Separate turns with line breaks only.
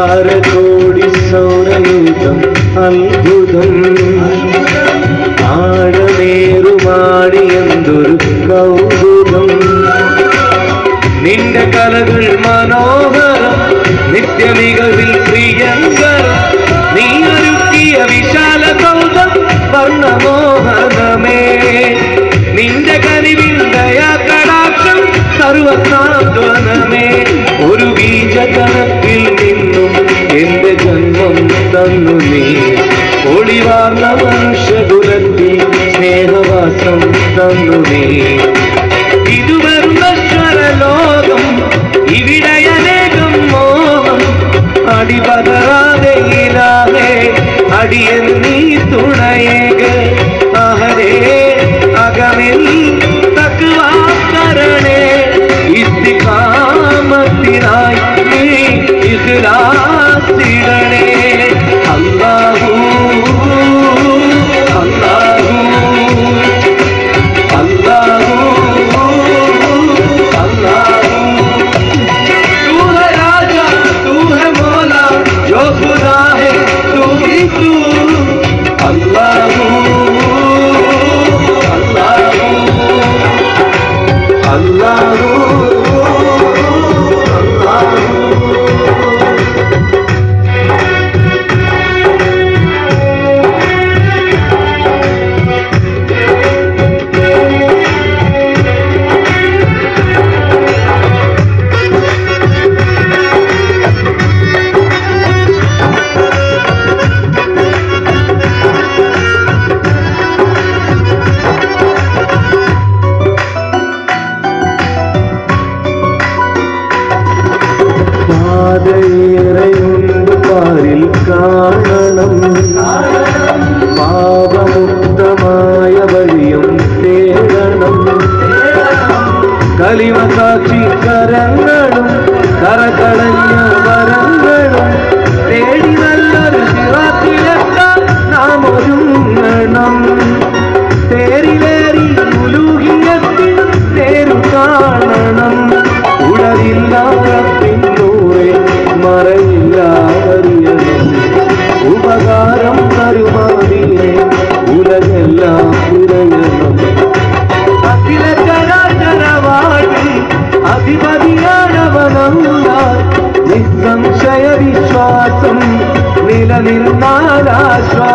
താരകോടി സൗരയൂഥം അത്ഭുതം ആഴമേറുമാടി എന്തൊരു കൗതുകം നിന്റെ കലകൾ മനോഹരം നിത്യമികവിൽ പ്രിയങ്കരം നീ ഒരുക്കിയ വിശാല സൗധം വർണ്ണമോഹനമേ നിന്റെ കനിവിൻ ദയാകടാക്ഷം സർവസാന്ത്വനമേ ഒരു ബീജകണത്തിൽ നിന്നും എന്റെ ജന്മം തന്നു നീ ഒളിവാർന്ന മനുഷ്യകുലത്തിൽ സ്നേഹവാസം തന്നു നീ ഇതുവരും നശ്വരലോകം ഇവിടെയനേകം മോഹം അടിപതറാതെ ഇലാഹേ അടിയൻ നീ തുണയേക അഹരേ അകമിൽ തഖ്വാ കരണേ ഇസ്തിഖാമത്തിനായി നീ ഇഖ്ലാസിടണേ അല്ലാഹു അല്ലാഹു അല്ലാഹു अल्लाहू तू है राजा तू है मौला जो खुदा है तू ही तू अल्लाहू अल्लाहू अल्लाहू പാരിൽ കാണണം പാപമുക്തമായ വഴിയും തേടണം കലിമ സാക്ഷി കരങ്ങളും കറകളഞ്ഞ വരങ്ങളും തേടി നല്ലൊരു ശിറാത്തിലെത്താൻ നാം ഒരുങ്ങണം തേരിലേറി ഉലൂഹിയത്തിൽ തേരു കാണണം ഉടലില്ലാതെ പിന്നൂറെ മറയില്ലാതറിയണം ഉപകാരം തരുമാതിനെ ഉലകെല്ലാം പുരയണം അഖില ചരാചരവാഴി അധിപതിയാണവനല്ല നിസ്സംശയ വിശ്വാസം നിലനിർന്നാലാശ്വാസം